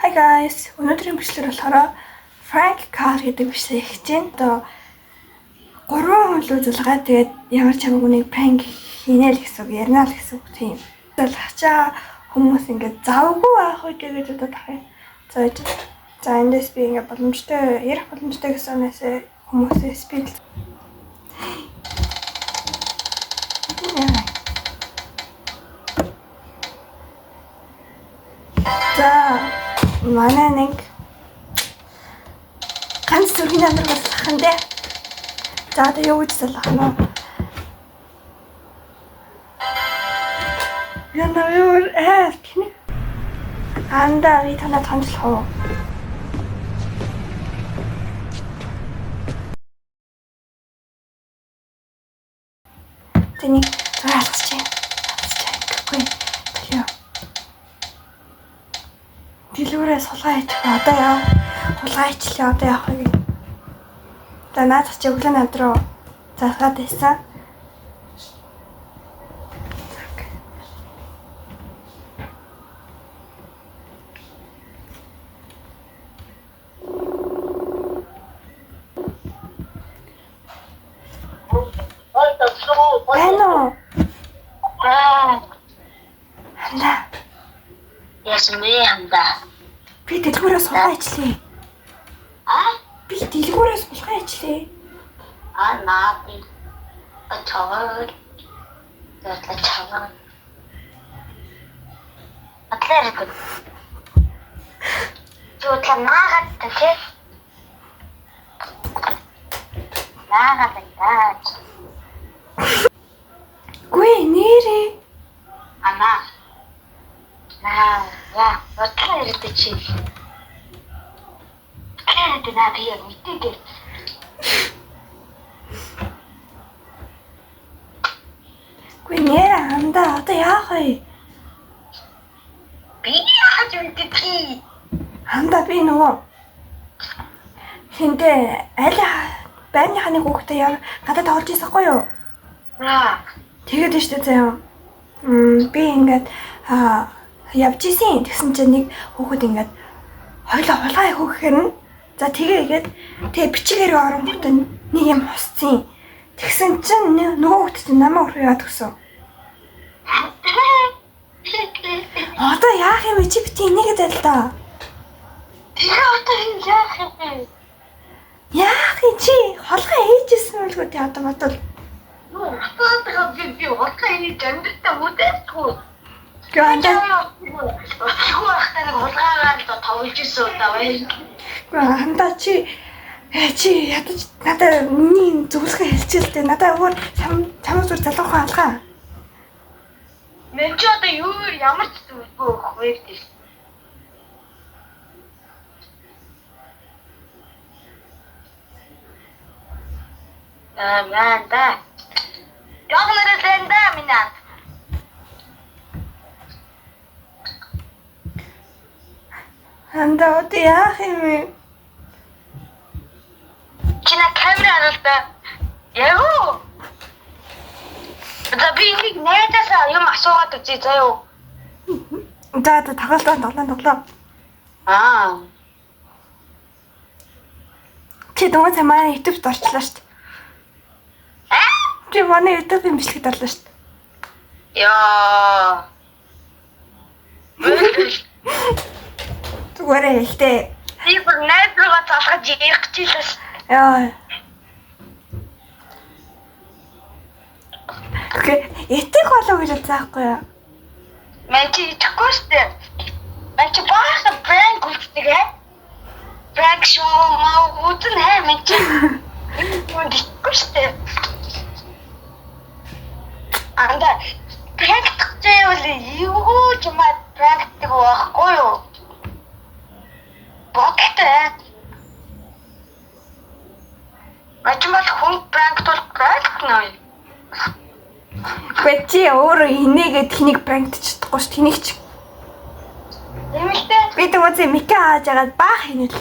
Hi guys, өнөөдрийн бичлэг болохоор Frank Carr гэдэг бичлэг хийж байна. Одоо 3 хүн л үзүүлгээ. Тэгээд ямар ч хамаагүй нэг prank хийнэ л гэсэн үг, ярина л гэсэн үг тийм. Залхачаа хүмүүс ингээд завгүй аах үү гэж бодоод тахын. За эндээс би ингээд боломжтой, ярих боломжтой гэсэн үнээс хүмүүсээс би за манай нэг ганц зүрхийн намар болох юм дээ. За одоо юу гэж залах нь вэ? Яна юу кини? Анда ви танаа тонцлох уу? Тэний зуралгч юм. Гэхгүй. Төлөө. Дэлгүүрээ сулгаа хийх одоо яа. Сулгаа хийчлээ одоо яах вэ? За наад чи өглөө над руу залгаад байсан. Байна. Ханда. Ясмээ ханда. Би дэлгүүрээ сулгаа хийчлээ. Би дэлгүүрээ сулгаа хийчлээ. Наа би очоод атлерик. Чуутла наагаад тэ. Наагаад таач. Гүй нэрээ. Ана. Я, атлерик чи. Кэнэ на би мэдээгүй. Гүй нэр анда одоо яах вэ? Би яах юм бэ? Анда би нөгөө хинтээ аль байрны нэг хүүхдээ яг гадаад орж ирсэхгүй юу? Тэгээд нь штэ заяа. Би ингээд явж исэн. Тэгсэн чинь нэг хүүхэд ингээд хойлоо хулгай хөөхөр нь. За тэгээд бичгээр оронгот нэг юм хусцсан. Тэгсэн чинь нөгөө хүүхэд намайг өрөө яад гсэн. Одоо яах юм чи бити энийгээ дэл та. Тэгээ одоо энэ яах юм? Яах юм чи холгоо ээжсэн үлгөө тий одоо бодвол. Хатаатаа би хатаа энэ жандтай үдээхгүй. Гэнэ. Хатаа хулгайгаар товлж исэн удаа бай. Хандаа чи ядаж надад миний зөвлөгөө хэлчихэлтэй. Надад өөр чамд зүр залуухан алгаа. Мен ч одоо ямар ч зүйлгүй өгөх вэ гэж. Манда. Яагаад лэнда минь? Хандаа одоо яах юм бэ? Кина камера алда. Яа. За би нэг найдасаа юм асуугаад үзье заяа. За тоглоо. Чи дөнгөж манай YouTube-д орчлоо шүү дээ. Чи манай YouTube-ийн бичлэгт орлоо шүү дээ. Яа. Зүгээр хэлтэй. Би бүр найзлуугаа залгаж ярих гэж хэлсэн. Яа. Окей, этих болоо гэж заахгүй яа. Мен чи итгэхгүй шүү дээ. Мен чи баахад prank үздэг ээ. Prank show маа үзэн хэ мен чи. Мөн итгэхгүй шүү дээ. Анда prank гэвэл юу ч юм prank гэдэг байхгүй юу? Богтой. Мачмал хүн prank бол prank нөө. Бэчи өөрөө инээгээд тэнийг пранкт чадахгүй ш тэнийг ч. Эмэлтэй. Би тэгвэл мика хааж агаад баах хийнэ л.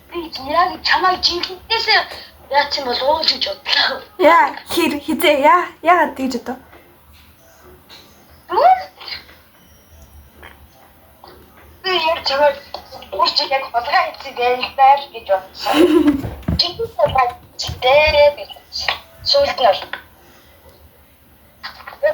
Би яг чамайг жинхэнээс яач юм бол ууж гэж бодлоо. Яа, хизээ яагаад тэгж одоо? яг чамд үрч яг хулгай хийдэг байлаа гэж бодсон. Жигтэй байтээ гэж сүүлд нь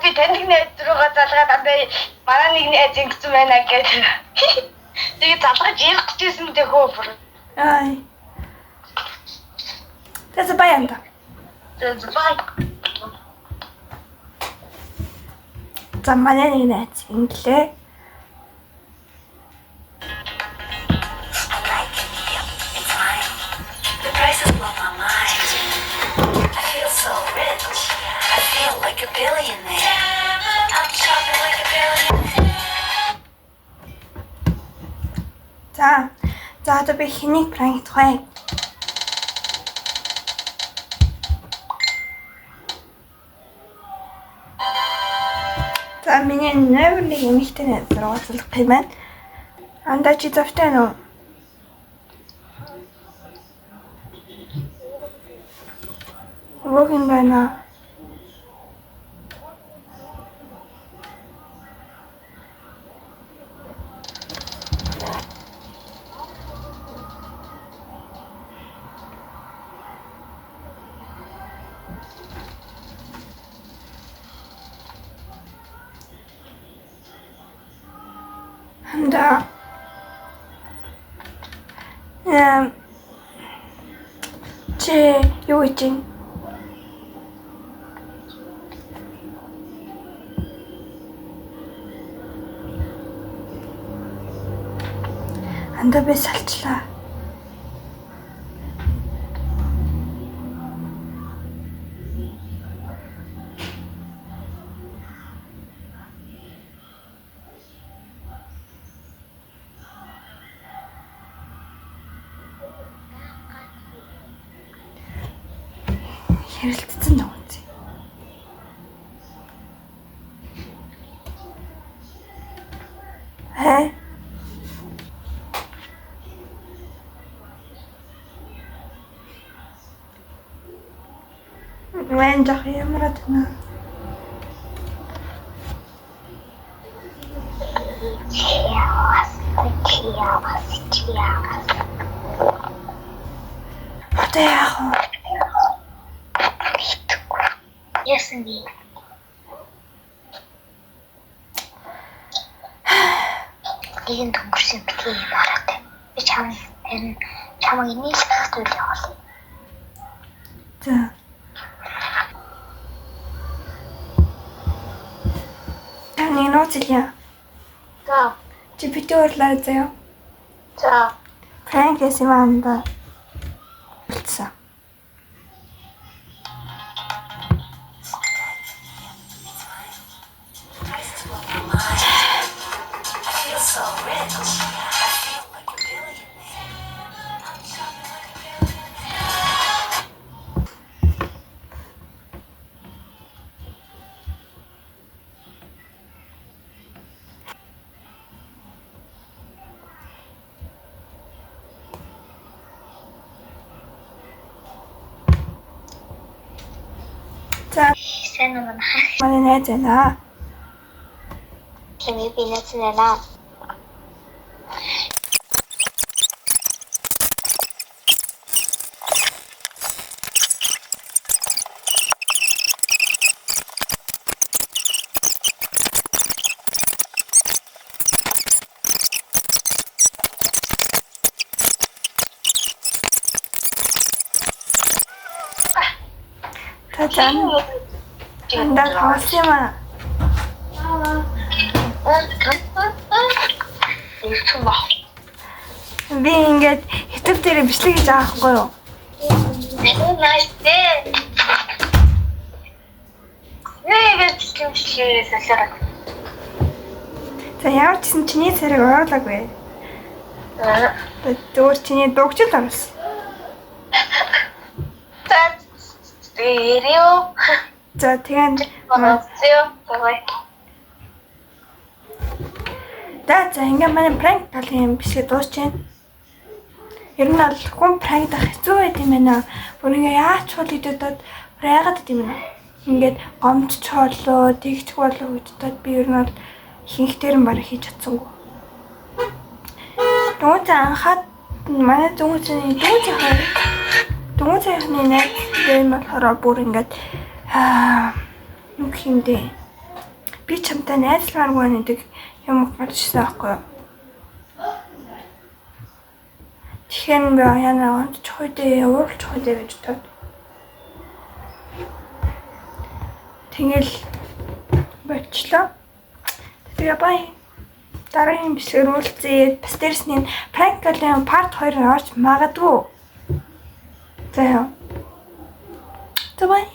би тэнийг найз руугаа залгаад амбай манай нэг найз ингэсэн байна гэдэг. Тэгээ залгаж ярих гэжсэн мэтэ хөөр. Ай. Тэс баянда. Тэс бай. За манай нэг найз инглээ. За одоо би хэнийг пранк хийх вэ? За миний нэг эмэгтэй найз руу залгах юм байна. Андаа чи завтай нөө? Рогин байна. Андаа. Чи юу гэж юм? Андаа би салчлаа. Хэрэлдсэн юм уу? Вэн жах ямар атна. Одоо яах вэ? Яасан би? Нэгэн төнгөрсөн битгий юм хараад. Би чамайг нийлэх зүйл явуулъя. За. Таны нууцлаа. За. Чи битүүрлээ заяа. За. Пранк хийсэн юм да. Болцсон. За, Сайн уу манай. манай найз байна. Kimi би найз байна. За, андаа хавсан юм аа. Би ингээд YouTube дээр бичлэг хийж байгаа хгүй юу? Nice. Нэг бичлэг солиороо. За ямар ч гэсэн чиний царайг оруулаагүй. Зүгээр чиний дугчил оруулсан. Стерео. За тэгээд за ингээд манай пранк талын бичлэг дуусчихээн. Ер нь бол хүн пранк дах хэцүү байт юм байна. Бүр ингээ яач хол идэдод яагаад гэдэм юм. Ингээд гомдч хоолоо, тэгчих болоо гэдэгт би ер нь бол ихэнх дээр нь бараг хийж чадсангүй. Дөнгөж анхаад манай дөнгөжийнхний найз дэм болохоор бүр ингээд юу гэх юм бэ? Би чамтай найзлааргүй нэгдэг юм гарчсан байхгүй юу? Тэгэхээр би яна чойдээ уурч чойдээ гэж тод. Тэгэл болчлоо. Тэгээ бай. Дараагийн бичлэгээр уулзъя. Бас дээрс нь prank-ийн part 2 орж магадгүй. За. Бай.